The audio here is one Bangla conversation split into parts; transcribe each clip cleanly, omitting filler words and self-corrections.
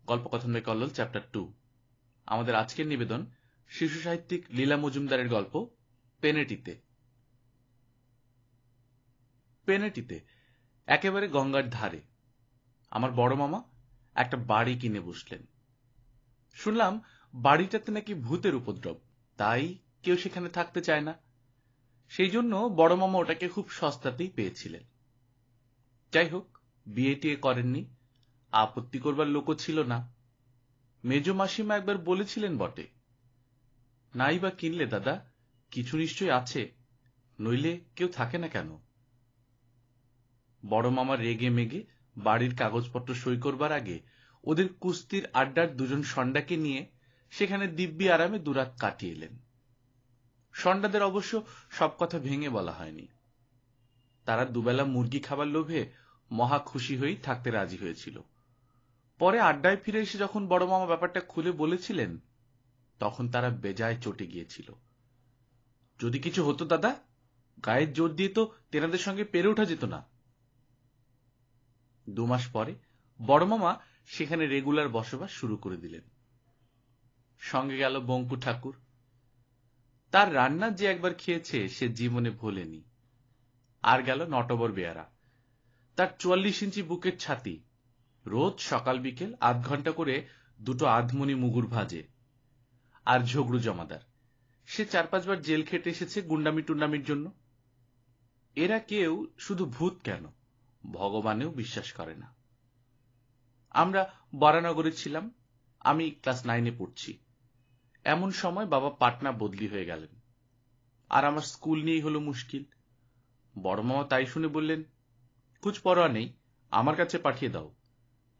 গল্পকথন বাই কল্লোল চ্যাপ্টার 2। আমাদের আজকের নিবেদন শিশু সাহিত্যিক লীলা মজুমদারের গল্প পেনেটিতে। পেনেটিতে একেবারে গঙ্গার ধারে আমার বড় মামা একটা বাড়ি কিনে বসলেন। শুনলাম বাড়িটাতে নাকি ভূতের উপদ্রব, তাই কেউ সেখানে থাকতে চায় না। সেই জন্য বড় মামা ওটাকে খুব সস্তাতেই পেয়েছিলেন। যাই হোক, বিয়ে টিয়ে করেননি, আপত্তি করবার লোকও ছিল না। মেজ মাসিমা একবার বলেছিলেন বটে, নাই বা কিনলে দাদা, কিছু নিশ্চয় আছে, নইলে কেউ থাকে না কেন। বড় মামা রেগে মেগে বাড়ির কাগজপত্র সই করবার আগে ওদের কুস্তির আড্ডার দুজন সন্ডাকে নিয়ে সেখানে দিব্যি আরামে দুরাত কাটিয়ে এলেন। সন্ডাদের অবশ্য সব কথা ভেঙে বলা হয়নি। তারা দুবেলা মুরগি খাবার লোভে মহা খুশি হয়েই থাকতে রাজি হয়েছিল। পরে আড্ডায় ফিরে এসে যখন বড় মামা ব্যাপারটা খুলে বলেছিলেন, তখন তারা বেজায় চটে গিয়েছিল। যদি কিছু হতো দাদা, গায়ের জোর দিয়ে তো তেনাদের সঙ্গে পেরে ওঠা যেত না। 2 মাস পরে বড় মামা সেখানে রেগুলার বসবাস শুরু করে দিলেন। সঙ্গে গেল বঙ্কু ঠাকুর। তার রান্না যে একবার খেয়েছে সে জীবনে ভোলেনি। আর গেল নটবর বেয়ারা, তার 44 ইঞ্চি বুকের ছাতি, রোজ সকাল বিকেল আধ ঘন্টা করে দুটো আধমনি মুগুর ভাজে। আর ঝগড়ু জমাদার, সে 4-5 বার জেল খেটে এসেছে গুন্ডামি টুন্ডামির জন্য। এরা কেউ শুধু ভূত কেন, ভগবানেও বিশ্বাস করে না। আমরা বরানগরে ছিলাম, আমি ক্লাস 9-এ পড়ছি। এমন সময় বাবা পাটনা বদলি হয়ে গেলেন, আর আমার স্কুল নিয়েই হলো মুশকিল। বড় মামা তাই শুনে বললেন, কুছ পরোয়া নেই, আমার কাছে পাঠিয়ে দাও,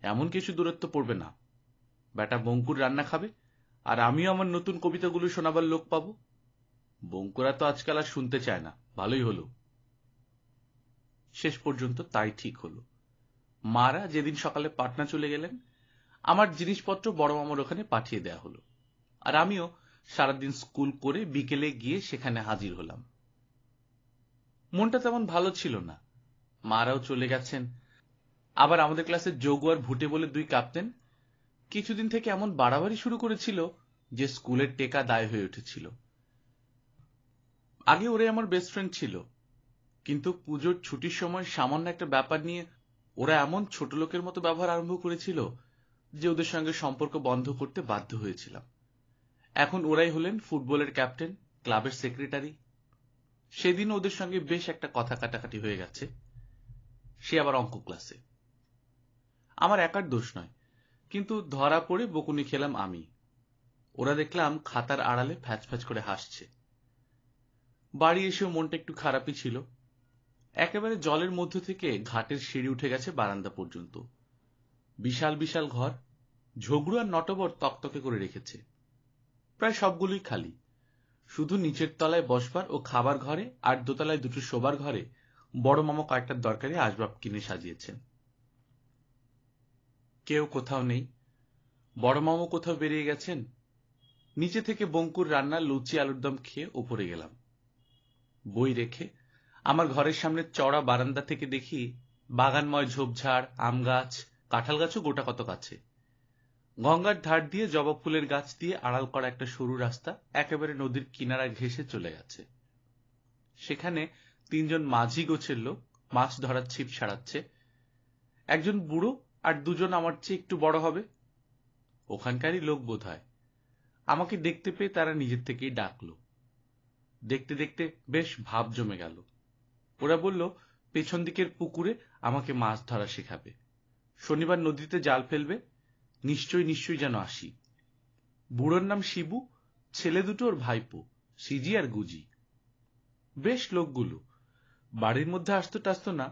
এমন কিছু দূরত্ব পড়বে না। বেটা বঙ্কুর রান্না খাবে, আর আমিও আমার নতুন কবিতাগুলো শোনাবার লোক পাবো। বঙ্কুরা তো আজকাল আর শুনতে চায় না, ভালোই হলো। শেষ পর্যন্ত তাই ঠিক হলো। মারা যেদিন সকালে পাটনা চলে গেলেন, আমার জিনিসপত্র বড় মামার ওখানে পাঠিয়ে দেয়া হলো, আর আমিও সারাদিন স্কুল করে বিকেলে গিয়ে সেখানে হাজির হলাম। মনটা তেমন ভালো ছিল না। মারাও চলে গেছেন। আবার আমাদের ক্লাসের যোগু আর ভুটে বলে 2 ক্যাপ্টেন কিছুদিন থেকে এমন বাড়াবাড়ি শুরু করেছিল যে স্কুলের টেকা দায় হয়ে উঠেছিল। আগে ওরাই আমার বেস্ট ফ্রেন্ড ছিল, কিন্তু পুজোর ছুটির সময় সামান্য একটা ব্যাপার নিয়ে ওরা এমন ছোট লোকের মতো ব্যবহার আরম্ভ করেছিল যে ওদের সঙ্গে সম্পর্ক বন্ধ করতে বাধ্য হয়েছিলাম। এখন ওরাই হলেন ফুটবলের ক্যাপ্টেন, ক্লাবের সেক্রেটারি। সেদিন ওদের সঙ্গে বেশ একটা কথা কাটাকাটি হয়ে গেছে, সে আবার অঙ্ক ক্লাসে। আমার একার দোষ নয়, কিন্তু ধরা পড়ে বকুনি খেলাম আমি। ওরা দেখলাম খাতার আড়ালে ফ্যাচ ফ্যাচ করে হাসছে। বাড়ি এসেও মনটা একটু খারাপই ছিল। একেবারে জলের মধ্য থেকে ঘাটের সিঁড়ি উঠে গেছে বারান্দা পর্যন্ত। বিশাল বিশাল ঘর, ঝগড়ু আর নটবর তকতকে করে রেখেছে। প্রায় সবগুলোই খালি, শুধু নিচের তলায় বসবার ও খাবার ঘরে আর দোতলায় দুটো শোবার ঘরে বড় মামা কয়েকটা দরকারি আসবাব কিনে সাজিয়েছেন। কেউ কোথাও নেই। বড় মামা কোথাও বেরিয়ে গেছেন। নিচে থেকে বঙ্কুর রান্না লুচি আলুর দম খেয়ে উপরে গেলাম। বই রেখে আমার ঘরের সামনে চড়া বারান্দা থেকে দেখি বাগানময় ঝোপঝাড়, আম গাছ, কাঁঠাল গাছও গোটা কত কাছে। গঙ্গার ধার দিয়ে জবা ফুলের গাছ দিয়ে আড়াল করা একটা সরু রাস্তা একেবারে নদীর কিনারা ঘেঁষে চলে গেছে। সেখানে 3 জন মাঝি গোছের লোক মাছ ধরার ছিপ ছাড়াচ্ছে। একজন বুড়ো আর 2 জন আমার চেয়ে একটু বড় হবে, ওখানকারই লোক বোধহয়। আমাকে দেখতে পেয়ে তারা নিজের থেকেই ডাকলো। দেখতে দেখতে বেশ ভাব জমে গেল। ওরা বলল পেছন দিকের পুকুরে আমাকে মাছ ধরা শেখাবে, শনিবার নদীতে জাল ফেলবে, নিশ্চয়ই যেন আসি। বুড়োর নাম শিবু, ছেলে দুটো ওর ভাইপো, সিজি আর গুজি। বেশ লোকগুলো, বাড়ির মধ্যে আসতো টাসতো না,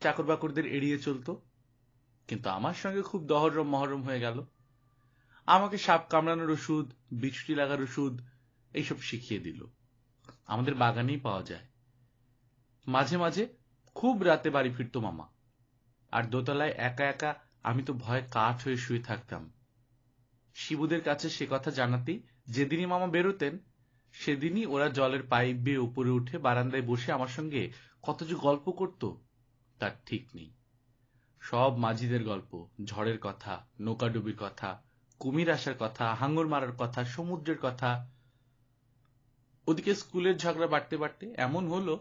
চাকর বাকরদের এড়িয়ে চলতো। কিন্তু আমার সঙ্গে খুব দহরম মহরম হয়ে গেল। আমাকে সাপ কামড়ানোর ওষুধ, বিছুটি লাগার ওষুধ এইসব শিখিয়ে দিল। আমাদের বাগানেই পাওয়া যায়। মাঝে মাঝে খুব রাতে বাড়ি ফিরত মামা, আর দোতলায় একা একা আমি তো ভয়ে কাঠ হয়ে শুয়ে থাকতাম। শিবুদের কাছে সে কথা জানাতেই যেদিনই মামা বেরোতেন সেদিনই ওরা জলের পাইপ বেয়ে উপরে উঠে বারান্দায় বসে আমার সঙ্গে কত যে গল্প করত তার ঠিক নেই। সব মাঝিদের গল্প, ঝড়ের কথা, নৌকাডুবির কথা, কুমির আসার কথা, হাঙর মারার কথা, সমুদ্রের কথা। ওদিকে স্কুলের ঝগড়া বাড়তে বাড়তে এমন হলো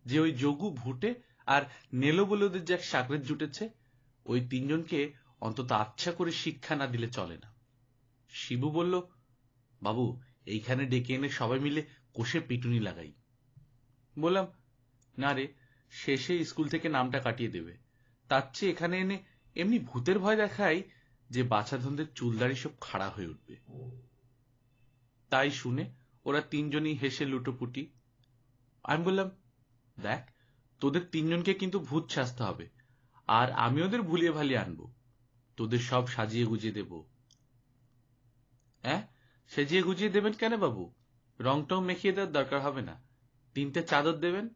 যে ওই যোগু, ভুটে আর নেলো বলে ওদের যে এক সাগরেদ জুটেছে, ওই তিনজনকে অন্তত আচ্ছা করে শিক্ষা না দিলে চলে না। শিবু বলল, বাবু এইখানে ডেকে এনে সবাই মিলে কষে পিটুনি লাগাই। বললাম, না রে, শেষে স্কুল থেকে নামটা কাটিয়ে দেবে, তার চেয়ে এখানে এনে এমনি ভূতের ভয় দেখাই যে বাছাধনদের চুলদাড়ি সব খাড়া হয়ে উঠবে। তাই শুনে ওরা তিনজনই হেসে লুটোপুটি। আমি বললাম, দেখ, তোদের তিনজনকে কিন্তু ভূত সাজতে হবে, আর আমি ওদের ভুলিয়ে ভালিয়ে আনবো, তোদের সব সাজিয়ে গুজিয়ে দেব। হ্যাঁ, সাজিয়ে গুজিয়ে দেবেন কেন বাবু? রংটাও মেখিয়ে দেওয়ার দরকার হবে না, 3টে চাদর দেবেন,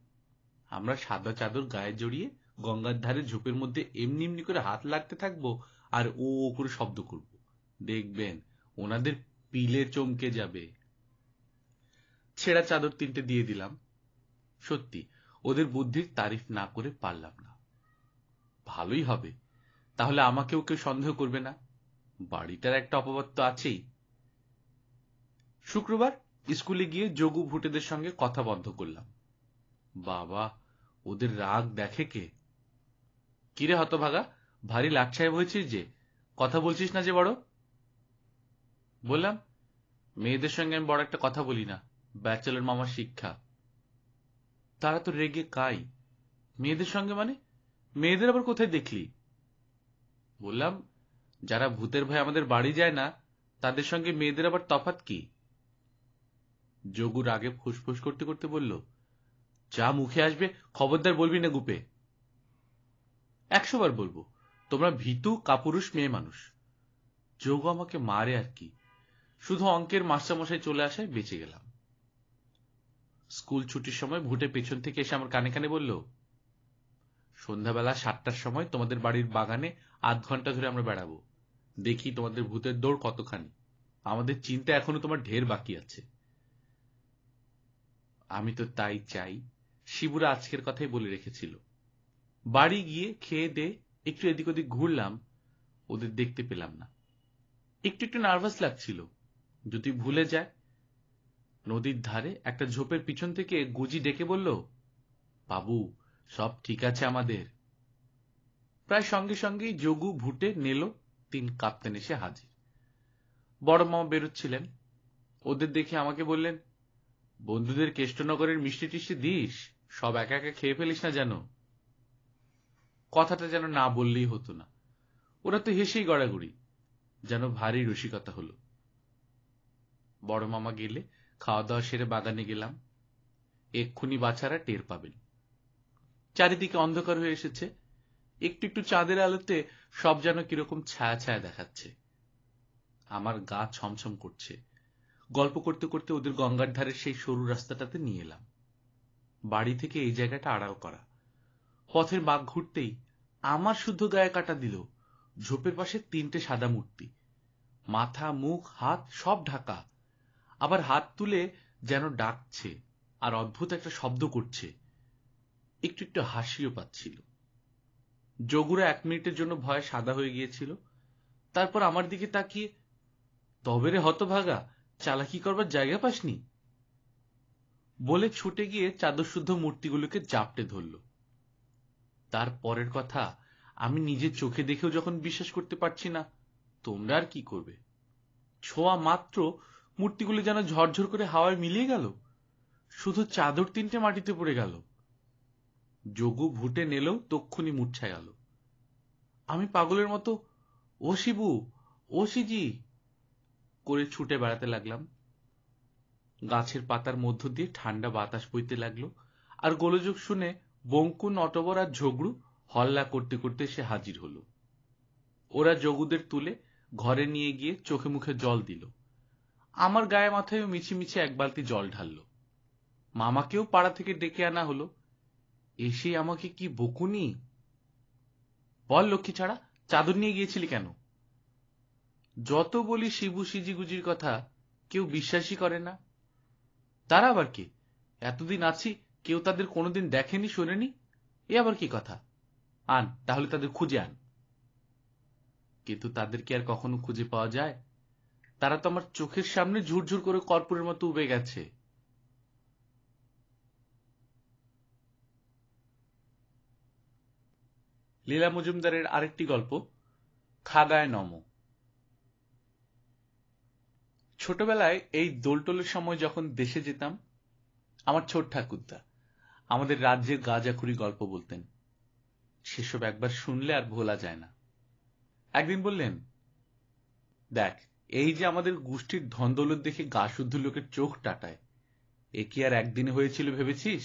আমরা সাদা চাদর গায়ে জড়িয়ে গঙ্গার ধারে ঝোপের মধ্যে এমনি এমনি করে হাত লাগতে থাকবো আর ও ও করে শব্দ করব, দেখবেন ওনাদের পিলে চমকে যাবে। ছেঁড়া চাদর 3টে দিয়ে দিলাম। সত্যি ওদের বুদ্ধির তারিফ না করে পারলাম না। ভালোই হবে, তাহলে আমাকেও কেউ সন্দেহ করবে না, বাড়িটার একটা অপবাদ তো আছেই। শুক্রবার স্কুলে গিয়ে যোগু ভুটেদের সঙ্গে কথা বন্ধ করলাম। বাবা, ওদের রাগ দেখে কে! কিরে হতভাগা, ভারী লাট সাহেব হয়েছিস যে, কথা বলছিস না যে বড়? বললাম, মেয়েদের সঙ্গে আমি বড় একটা কথা বলি না, ব্যাচেলর মামার শিক্ষা। তারা তো রেগে কাই। মেয়েদের সঙ্গে মানে? মেয়েদের আবার কোথায় দেখলি? বললাম, যারা ভূতের ভয়ে আমাদের বাড়ি যায় না, তাদের সঙ্গে মেয়েদের আবার তফাৎ কি? যোগু রাগে ফুসফুস করতে করতে বলল, যা মুখে আসবে খবরদার বলবি না গুপে। 100 বার বলবো, তোমরা ভীতু কাপুরুষ মেয়ে মানুষ। যোগু আমাকে মারে আর কি, শুধু অঙ্কের মাস্টারমশাই চলে আসায় বেঁচে গেলাম। স্কুল ছুটির সময় ভুটে পেছন থেকে এসে আমার কানে কানে বলল, সন্ধ্যাবেলা 7টার সময় তোমাদের বাড়ির বাগানে আধ ঘন্টা ধরে আমরা বেড়াবো, দেখি তোমাদের ভূতের দৌড় কতখানি, আমাদের চিন্তা এখনো তোমার ঢের বাকি আছে। আমি তো তাই চাই, শিবুরা আজকের কথাই বলে রেখেছিল। বাড়ি গিয়ে খেয়ে দে একটু এদিক ওদিক ঘুরলাম, ওদের দেখতে পেলাম না। একটু একটু নার্ভাস লাগছিল, যদি ভুলে যায়। নদীর ধারে একটা ঝোপের পিছন থেকে গুজি ডেকে বলল, বাবু সব ঠিক আছে আমাদের। প্রায় সঙ্গে সঙ্গেই যোগু, ভুটে, নেলো 3 কাপ্তেন এসে হাজির। বড় মামা বেরোচ্ছিলেন, ওদের দেখে আমাকে বললেন, বন্ধুদের কেষ্টনগরের মিষ্টি টিষ্টি দিস, সব একা একা খেয়ে ফেলিস না যেন। কথাটা যেন না বললেই হতো না, ওরা তো হেসেই গড়াগড়ি, যেন ভারী রসিকতা হলো। বড় মামা গেলে খাওয়া দাওয়া সেরে বাগানে গেলাম। এক্ষুনি বাছারা টের পাবেন। চারিদিকে অন্ধকার হয়ে এসেছে, একটু একটু চাঁদের আলোতে সব যেন কিরকম ছায়া ছায়া দেখাচ্ছে। আমার গা ছমছম করছে। গল্প করতে করতে ওদের গঙ্গার ধারের সেই সরু রাস্তাটাতে নিয়ে এলাম। বাড়ি থেকে এই জায়গাটা আড়াল করা। পথের বাঁক ঘুরতেই আমার শুদ্ধ গায়ে কাটা দিল ঝোপের পাশে 3টে সাদা মূর্তি, মাথা, মুখ, হাত সব ঢাকা, আবার হাত তুলে যেন ডাকছে আর অদ্ভুত একটা শব্দ করছে, একটু একটু হাসিও পাচ্ছিল। যোগুরা 1 মিনিটের জন্য ভয়ে সাদা হয়ে গিয়েছিল, তারপর আমার দিকে তাকিয়ে, তবে রে হতভাগা, চালাকি করবার জায়গা পাসনি বলে ছুটে গিয়ে চাদর শুদ্ধ মূর্তিগুলোকে জাপটে ধরল। তার পরের কথা আমি নিজের চোখে দেখেও যখন বিশ্বাস করতে পারছি না, তোমরা আর কি করবে। ছোঁয়া মাত্র মূর্তিগুলো যেন ঝরঝর করে হাওয়ায় মিলিয়ে গেল, শুধু চাদর 3টে মাটিতে পড়ে গেল। যোগু, ভুটে, নেলেও তক্ষুনি মূর্ছা গেল। আমি পাগলের মতো, ও শিবু, ও সিজি করে ছুটে বেড়াতে লাগলাম। গাছের পাতার মধ্য দিয়ে ঠান্ডা বাতাস বইতে লাগলো, আর গোলযোগ শুনে বঙ্কু, নটবর আর ঝগড়ু হল্লা করতে করতে সে হাজির হলো। ওরা যোগুদের তুলে ঘরে নিয়ে গিয়ে চোখে মুখে জল দিল। আমার গায়ে মাথায় মিছিমিছি 1 বালতি জল ঢাললো। মামাকেও পাড়া থেকে ডেকে আনা হলো। এসে আমাকে কি বকুনি! বল লক্ষ্মী ছাড়া, চাদর নিয়ে গিয়েছিলি কেন? যত বলি শিবু সিজিগুজির কথা, কেউ বিশ্বাসই করে না। তারা আবার কে? এতদিন আছি, কেউ তাদের কোনোদিন দেখেনি, শোনেনি, এ আবার কি কথা? আন, তাহলে তাদের খুঁজে আন। কিন্তু তাদের কি আর কখনো খুঁজে পাওয়া যায়? তারা তো আমার চোখের সামনে ঝুরঝুর করে কর্পূরের মতো উবে গেছে। লীলা মজুমদারের আরেকটি গল্প, খাগায় নম। ছোটবেলায় এই দোলটোলের সময় যখন দেশে যেতাম, আমার ছোট ঠাকুরদা আমাদের রাজ্যের গাঁজাখুরি গল্প বলতেন। সেসব একবার শুনলে আর ভোলা যায় না। একদিন বললেন, দেখ, এই যে আমাদের গোষ্ঠীর ধনদৌলত দেখে গা শুদ্ধ লোকের চোখ টাটায়, এ কি আর একদিনে হয়েছিল ভেবেছিস,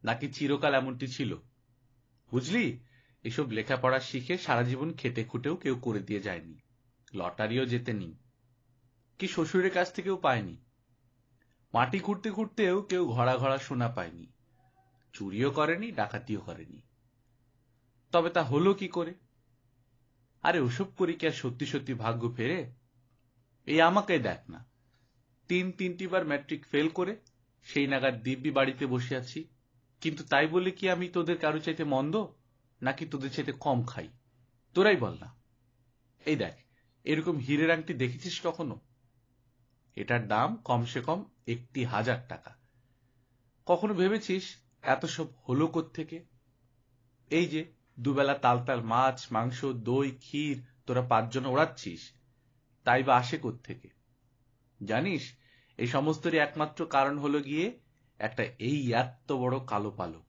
নাকি চিরকাল এমনটি ছিল? বুঝলি, এসব লেখাপড়া শিখে সারা জীবন খেটে খুটেও কেউ করে দিয়ে যায়নি, লটারিও জেতেনি, কি শ্বশুরের কাছ থেকেও পায়নি, মাটি খুঁড়তে খুঁড়তেও কেউ ঘড়া ঘড়া সোনা পায়নি, চুরিও করেনি, ডাকাতিও করেনি। তবে তা হলো কি করে? আরে ওসব করি কি আর সত্যি সত্যি ভাগ্য ফেরে? এই আমাকে দেখ না, তিনটি বার ম্যাট্রিক ফেল করে সেই নাগাদ দিব্যি বাড়িতে বসে আছি। কিন্তু তাই বলে কি আমি তোদের কারো চাইতে মন্দ, নাকি তোদের চাইতে কম খাই? তোরাই বল না। এই দেখ, এরকম হীরের আংটি দেখেছিস কখনো? এটার দাম কমসে কম 1,000 টাকা। কখনো ভেবেছিস এত সব হলো কোত্থেকে? এই যে দুবেলা তাল মাছ, মাংস, দই, ক্ষীর তোরা 5 জন ওড়াচ্ছিস, তাই বা আসে কোত্থেকে? জানিস, এই সমস্তরই একমাত্র কারণ হলো গিয়ে একটা এই এত বড় কালো পালক।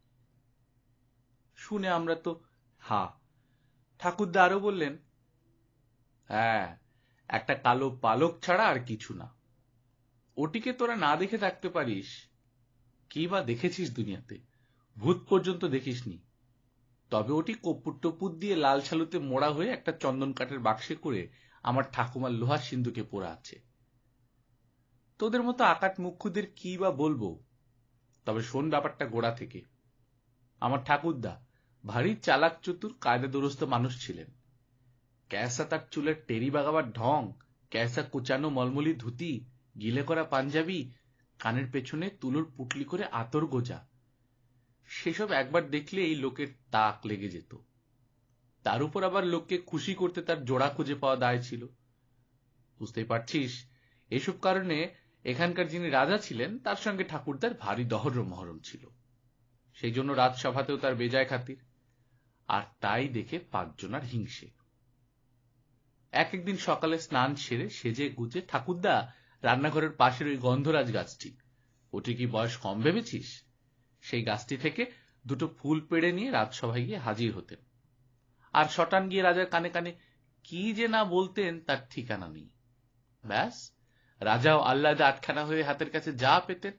শুনে আমরা তো হা। ঠাকুরদা আরো বললেন, হ্যাঁ, একটা কালো পালক ছাড়া আর কিছু না। ওটিকে তোরা না দেখে থাকতে পারিস, কি বা দেখেছিস দুনিয়াতে? ভূত পর্যন্ত দেখিসনি। তবে ওটি কর্পূর টপুর দিয়ে লাল ছালুতে মোড়া হয়ে একটা চন্দন কাঠের বাক্সে করে আমার ঠাকুমার লোহার সিন্ধুকে পড়ে আছে। তোদের মতো আকাট মুখ্যদের কি বা বলবো। তবে শোন ব্যাপারটা গোড়া থেকে। আমার ঠাকুরদা ভারী চালাক চতুর কায়দা দুরস্ত মানুষ ছিলেন। ক্যাসা তার চুলের টেরি বাগাবার ঢং, ক্যাসা কুচানো মলমলি ধুতি, গিলে করা পাঞ্জাবি, কানের পেছনে তুলোর পুটলি করে আতর গোজা, সেসব একবার দেখলে এই লোকের তাক লেগে যেত। তার উপর আবার লোককে খুশি করতে তার জোড়া খুঁজে পাওয়া দায় ছিল। বুঝতেই পারছিস, এসব কারণে এখানকার যিনি রাজা ছিলেন তার সঙ্গে ঠাকুরদার ভারী দহরম মহরম ছিল। সেই জন্য রাজসভাতেও তার বেজায় খাতির, আর তাই দেখে 5 জনার হিংসে। একদিন সকালে স্নান সেরে সেজে গুজে ঠাকুরদা রান্নাঘরের পাশের ওই গন্ধরাজ গাছটি, ওটি কি বয়স কম ভেবেছিস, সেই গাছটি থেকে 2টো ফুল পেড়ে নিয়ে রাজসভায় গিয়ে হাজির হতেন। আর শটান গিয়ে রাজার কানে কানে কি যে না বলতেন তার ঠিকানা নেই। ব্যাস, রাজাও আহ্লাদে আটখানা হয়ে হাতের কাছে যা পেতেন,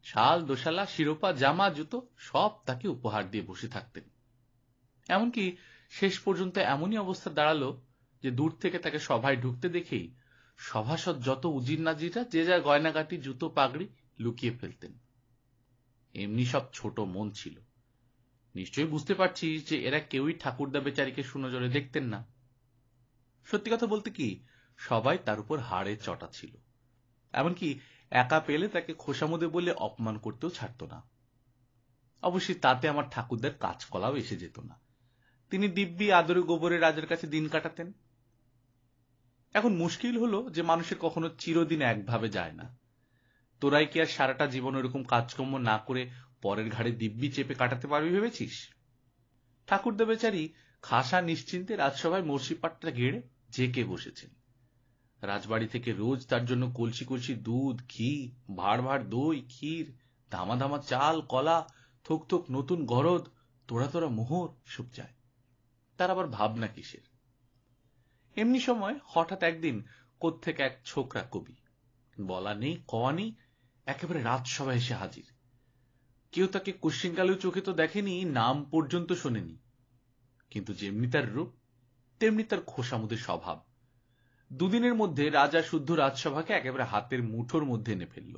শাল, দোশালা, শিরোপা, জামা, জুতো সব তাকে উপহার দিয়ে বসে থাকতেন। এমনকি শেষ পর্যন্ত এমনই অবস্থা দাঁড়ালো যে দূর থেকে তাকে সভায় ঢুকতে দেখেই সভাসদ যত উজির নাজিরা যে যার গয়নাগাটি, জুতো, পাগড়ি লুকিয়ে ফেলতেন। এমনি সব ছোট মন ছিল। নিশ্চয়ই বুঝতে পারছিস যে এরা কেউই ঠাকুরদা বেচারিকে সুনজরে দেখতেন না। সত্যি কথা বলতে কি, সবাই তার উপর হাড়ে চটা ছিল। এমনকি একা পেলে তাকে খোসামুদে বলে অপমান করতেও ছাড়ত না। অবশ্যই তাতে আমার ঠাকুরদার কাজকলাও এসে যেত না। তিনি দিব্যি আদরে গোবরে রাজার কাছে দিন কাটাতেন। এখন মুশকিল হলো যে মানুষের কখনো চিরদিন একভাবে যায় না। তোরাই কি আর সারাটা জীবন এরকম কাজকর্ম না করে পরের ঘাড়ে দিব্যি চেপে কাটাতে পারবি ভেবেছিস? ঠাকুরদা বেচারি খাসা নিশ্চিন্তে রাজসভায় মর্সিপাটটা গেড়ে জেকে বসেছেন। রাজবাড়ি থেকে রোজ তার জন্য কলসি কলসি দুধ, ঘি, ভাড় ভাড় দই, ক্ষীর, ধামা ধামা চাল, কলা, থোক থোক নতুন গরদ, তোড়া তোড়া মোহর সব যায়। তার আবার ভাবনা কিসের? এমনি সময় হঠাৎ একদিন কোত্থেকে এক ছোকরা কবি, বলা নেই কওয়া নেই, একেবারে রাজসভায় এসে হাজির। কেউ তাকে কোশ্চিনকালেও চোখে তো দেখেনি, নাম পর্যন্ত শোনেনি। কিন্তু যেমনি তার রূপ, তেমনি তার খোসামুদের স্বভাব। দুদিনের মধ্যে রাজা শুদ্ধ রাজসভাকে একেবারে হাতের মুঠোর মধ্যে এনে ফেলল।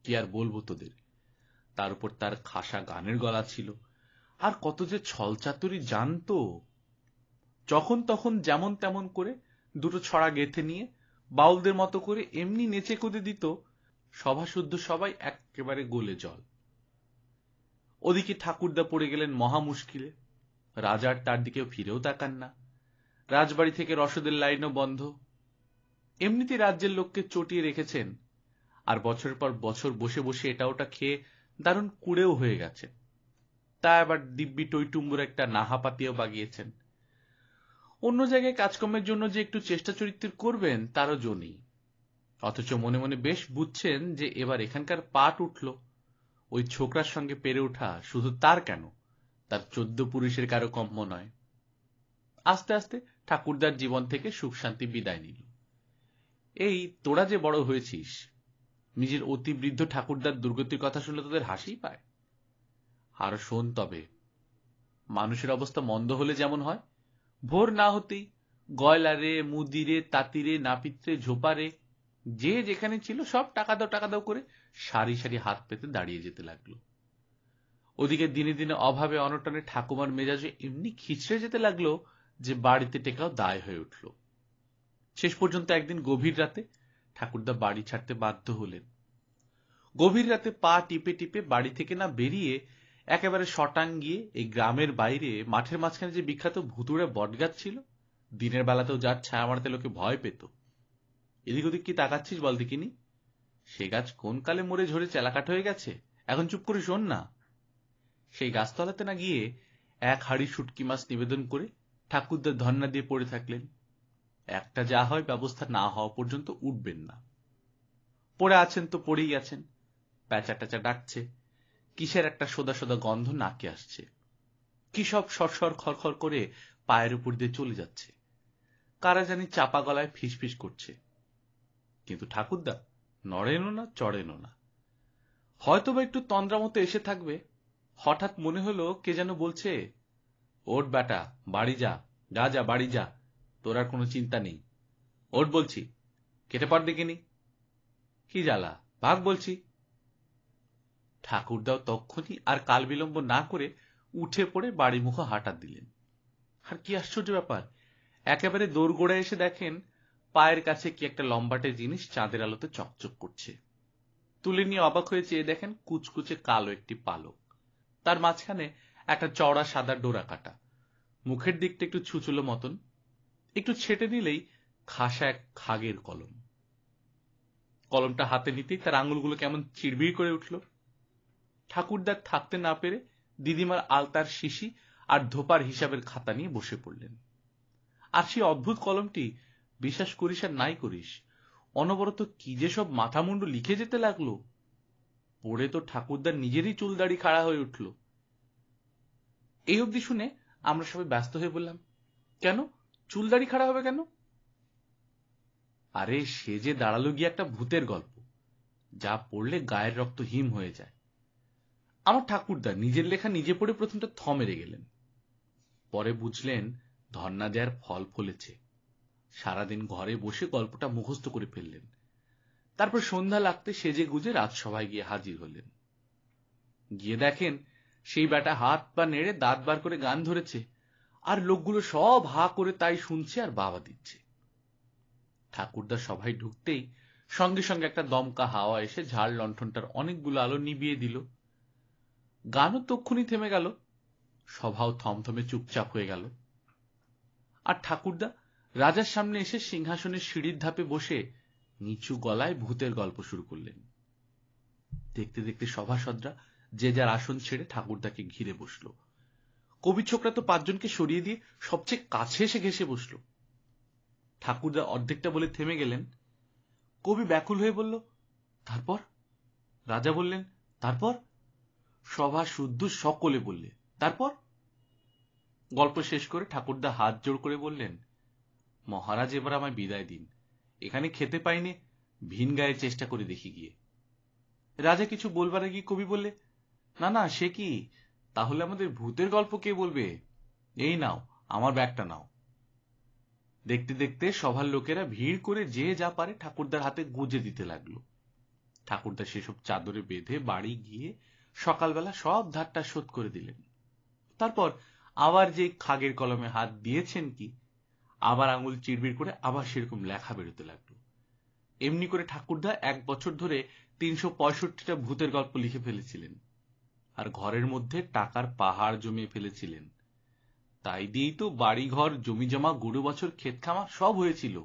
কি আর বলবো তোদের। তার উপর তার খাসা গানের গলা ছিল, আর কত যে ছলচাতুরি জানতো। যখন তখন যেমন তেমন করে 2টো ছড়া গেঁথে নিয়ে বাউলদের মতো করে এমনি নেচে কুদে দিত, সভাশুদ্ধ সবাই একেবারে গোলে জল। ওদিকে ঠাকুরদা পড়ে গেলেন মহা মুশকিলে। রাজার তার দিকেও ফিরেও তাকান না। রাজবাড়ি থেকে রসদের লাইনও বন্ধ। এমনিতে রাজ্যের লোককে চটিয়ে রেখেছেন, আর বছরের পর বছর বসে বসে এটা ওটা খেয়ে দারুণ কুড়েও হয়ে গেছে। তা আবার দিব্যি টইটুম্বুর একটা নাহাপাতিও বাগিয়েছেন। অন্য জায়গায় কাজকর্মের জন্য যে একটু চেষ্টা চরিত্র করবেন তারও জো নেই। অথচ মনে মনে বেশ বুঝছেন যে এবার এখানকার পাট উঠল। ওই ছোকরার সঙ্গে পেরে ওঠা শুধু তার কেন, তার 14 পুরুষের কারো কম্য নয়। আস্তে আস্তে ঠাকুরদার জীবন থেকে সুখ শান্তি বিদায় নিল। এই তোরা যে বড় হয়েছিস, নিজের অতি বৃদ্ধ ঠাকুরদার দুর্গতির কথা শুনলে তোদের হাসি পায়। আর শোন তবে, মানুষের অবস্থা মন্দ হলে যেমন হয়, ভোর না হতেই গয়লারে, মুদিরে, তাঁতিরে, নাপিত্রে, ঝোপারে যে যেখানে ছিল সব টাকা দাও করে সারি সারি হাত পেতে দাঁড়িয়ে যেতে লাগলো। ওদিকে দিনে দিনে অভাবে অনটনে ঠাকুমার মেজাজে এমনি খিচড়ে যেতে লাগলো যে বাড়িতে টেকাও দায় হয়ে উঠল। শেষ পর্যন্ত একদিন গভীর রাতে ঠাকুরদা বাড়ি ছাড়তে বাধ্য হলেন। গভীর রাতে পা টিপে টিপে বাড়ি থেকে না বেরিয়ে একেবারে শটাং গিয়ে এই গ্রামের বাইরে মাঠের মাঝখানে যে বিখ্যাত ভুতুড়ে বটগাছ ছিল, দিনের বেলাতেও যার ছায়া মারতে লোকে ভয় পেত। এদিক ওদিক কি তাকাচ্ছিস বল দেখিনি? সে গাছ কোন কালে মরে ঝরে চেলাকাঠ হয়ে গেছে, এখন চুপ করে শোন না। সেই গাছতলাতে না গিয়ে এক হাড়ি শুটকি মাছ নিবেদন করে ঠাকুরদার ধন্না দিয়ে পড়ে থাকলেন। একটা যা হয় ব্যবস্থা না হওয়া পর্যন্ত উঠবেন না। পড়ে আছেন তো পড়েই আছেন। প্যাঁচা ট্যাচা ডাকছে, কিসের একটা সোদা সোদা গন্ধ নাকে আসছে, কি সব সরসর খড়খড় করে পায়ের উপর দিয়ে চলে যাচ্ছে, কারা জানি চাপা গলায় ফিসফিস করছে। কিন্তু ঠাকুরদা নড়েনও না, চড়েনও না। হয়তো বা একটু তন্দ্রা মতো এসে থাকবে, হঠাৎ মনে হলো কে যেন বলছে, ওঠ বেটা, বাড়ি যা, যা যা বাড়ি যা, তোর আর কোনো চিন্তা নেই। ওঠ বলছি, কেটে পড় দেখিনি। কি জ্বালা, ভাগ বলছি। ঠাকুরদাও তক্ষুনি আর কাল বিলম্ব না করে উঠে পড়ে বাড়ি মুখ হাঁটা দিলেন। আর কি আশ্চর্য ব্যাপার, একেবারে দোরগোড়ায় এসে দেখেন পায়ের কাছে কি একটা লম্বাটে জিনিস চাঁদের আলোতে চকচক করছে। তুলে নিয়ে অবাক হয়ে চেয়ে দেখেন কুচকুচে কালো একটি পালক, তার মাঝখানে একটা চওড়া সাদা ডোরা কাটা, মুখের দিকটা একটু ছুচুলো মতন, একটু ছেটে নিলেই খাসা এক খাগের কলম। কলমটা হাতে নিতেই তার আঙুলগুলো কেমন চিড়বিড় করে উঠল। ঠাকুরদার থাকতে না পেরে দিদিমার আলতার শিশি আর ধোপার হিসাবের খাতা নিয়ে বসে পড়লেন। আর সেই অদ্ভুত কলমটি, বিশ্বাস করিস আর নাই করিস, অনবরত কি যে সব মাথা মুন্ডু লিখে যেতে লাগলো। পড়ে তো ঠাকুরদার নিজেরই চুল দাড়ি খাড়া হয়ে উঠল। এই অবধি শুনে আমরা সবাই ব্যস্ত হয়ে বললাম, কেন চুল দাড়ি খাড়া হবে কেন? আরে সে যে দাঁড়ালো গিয়ে একটা ভূতের গল্প, যা পড়লে গায়ের রক্ত হিম হয়ে যায়। আমার ঠাকুরদা নিজের লেখা নিজে পড়ে প্রথমটা থমেরে গেলেন, পরে বুঝলেন ধন্না দেয়ার ফল ফলেছে। সারাদিন ঘরে বসে গল্পটা মুখস্থ করে ফেললেন। তারপর সন্ধ্যা লাগতে সেজে গুজে রাজসভায় গিয়ে হাজির হলেন। গিয়ে দেখেন সেই বেটা হাত পা নেড়ে দাঁত বার করে গান ধরেছে, আর লোকগুলো সব হা করে তাই শুনছে আর বাবা দিচ্ছে। ঠাকুরদা সভায় ঢুকতেই সঙ্গে সঙ্গে একটা দমকা হাওয়া এসে ঝাড় লণ্ঠনটার অনেকগুলো আলো নিভিয়ে দিল। গানও তক্ষুনি থেমে গেল, সভাও থমথমে চুপচাপ হয়ে গেল। আর ঠাকুরদা রাজার সামনে এসে সিংহাসনের সিঁড়ির ধাপে বসে নিচু গলায় ভূতের গল্প শুরু করলেন। দেখতে দেখতে সভাসদরা যে যার আসন ছেড়ে ঠাকুরদাকে ঘিরে বসল। কবি ছোকরা তো 5 জনকে সরিয়ে দিয়ে সবচেয়ে কাছে এসে ঘেসে বসল। ঠাকুরদা অর্ধেকটা বলে থেমে গেলেন। কবি ব্যাকুল হয়ে বলল, তারপর? রাজা বললেন, তারপর? সভা শুদ্ধ সকলে বললে, তারপর? গল্প শেষ করে ঠাকুরদা হাত জোড় করে বললেন, মহারাজ এবার আমায় বিদায় দিন, এখানে খেতে পাইনি, ভিন গায়ে চেষ্টা করে দেখি গিয়ে। রাজা কিছু বলবার আগে কবি বললে, না না সে কি, তাহলে আমাদের ভূতের গল্প কে বলবে? এই নাও আমার ব্যাগটা নাও। দেখতে দেখতে সভার লোকেরা ভিড় করে যে যা পারে ঠাকুরদার হাতে গুজে দিতে লাগলো। ঠাকুরদা সেসব চাদরে বেঁধে বাড়ি গিয়ে সকালবেলা সব ধারটা শোধ করে দিলেন। তারপর আবার যে খাগের কলমে হাত দিয়েছেন কি, আবার আঙুল চিড়বিড় করে আবার সেরকম লেখা বেরোতে লাগলো। এমনি করে ঠাকুরদা 1 বছর ধরে 365টা ভূতের গল্প লিখে ফেলেছিলেন, আর ঘরের মধ্যে টাকার পাহাড় জমিয়ে ফেলেছিলেন। তাই দিয়েই তো বাড়ি ঘর জমি জমা গরু বছর ক্ষেত খামার সব হয়েছিল।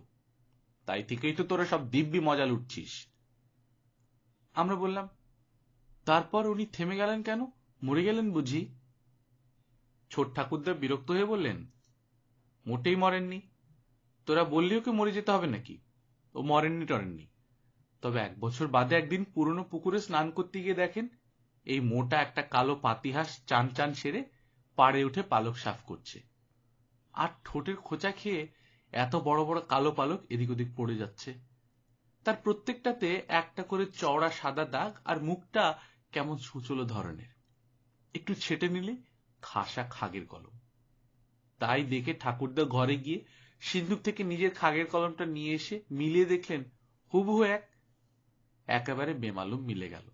তাই থেকেই তো তোরা সব দিব্যি মজা লুটছিস। আমরা বললাম, তারপর উনি থেমে গেলেন কেন? মরে গেলেন বুঝি? ছোট ঠাকুরদা বিরক্ত হয়ে বললেন, মোটেই মরেননি। তোরা বললি ওকে মরে যেতে হবে নাকি? ও মরেননি টরেননি। তবে 1 বছর বাদে একদিন পুরনো পুকুরে স্নান করতে গিয়ে দেখেন এই মোটা একটা কালো পাতিহাঁস চান চান সেরে পাড়ে উঠে পালক সাফ করছে, আর ঠোঁটের খোঁচা খেয়ে এত বড় বড় কালো পালক এদিক ওদিক পড়ে যাচ্ছে। তার প্রত্যেকটাতে একটা করে চওড়া সাদা দাগ, আর মুখটা কেমন সুচলো ধরনের, একটু ছেটে নিলে খাসা খাগের কলম। তাই দেখে ঠাকুরদা ঘরে গিয়ে সিন্ধুক থেকে নিজের খাগের কলমটা নিয়ে এসে মিলিয়ে দেখলেন হুবহু একেবারে বেমালুম মিলে গেল।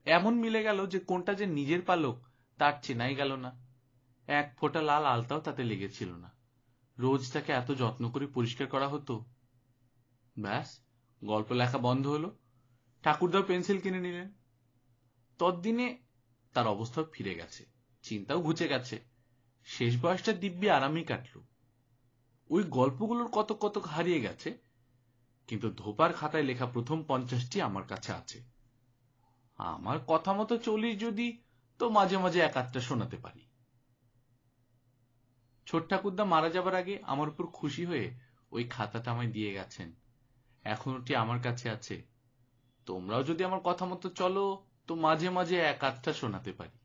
এমন মিলে গেল যে কোনটা যে নিজের পালক তার চেনাই গেল না। এক ফোঁটা লাল আলতাও তাতে লেগেছিল না। রোজ তাকে এত যত্ন করে পরিষ্কার করা হতো। ব্যাস, গল্প লেখা বন্ধ হলো। ঠাকুরদাও পেন্সিল কিনে নিলেন। ততদিনে তার অবস্থা ফিরে গেছে, চিন্তাও ঘুচে গেছে। শেষ বয়সটা দিব্যি আরামই কাটল। ওই গল্পগুলোর কত কত হারিয়ে গেছে, কিন্তু ধোপার খাতায় লেখা প্রথম 50টি আমার কাছে আছে। আমার কথা মতো চলি যদি, তো মাঝে মাঝে 1-8টা শোনাতে পারি। ছোট ঠাকুরদা মারা যাবার আগে আমার উপর খুশি হয়ে ওই খাতাটা আমায় দিয়ে গেছেন। এখন ওটি আমার কাছে আছে। তোমরাও যদি আমার কথা মতো চলো, তো মাঝে মাঝে 1-8টা শোনাতে পারি।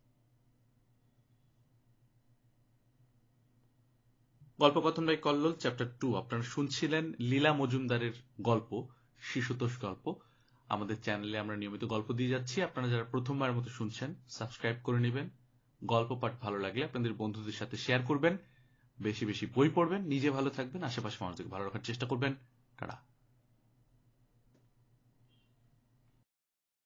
গল্পকথন বাই কল্লোল, চ্যাপ্টার 2। আপনারা শুনছিলেন লীলা মজুমদারের গল্প শিশুতোষ গল্প। আমাদের চ্যানেলে আমরা নিয়মিত গল্প দিয়ে যাচ্ছি। আপনারা যারা প্রথমবারের মতো শুনছেন, সাবস্ক্রাইব করে নেবেন। গল্প পাঠ ভালো লাগলে আপনাদের বন্ধুদের সাথে শেয়ার করবেন। বেশি বেশি বই পড়বেন, নিজে ভালো থাকবেন, আশেপাশে মানুষদের ভালো রাখার চেষ্টা করবেন। টাটা।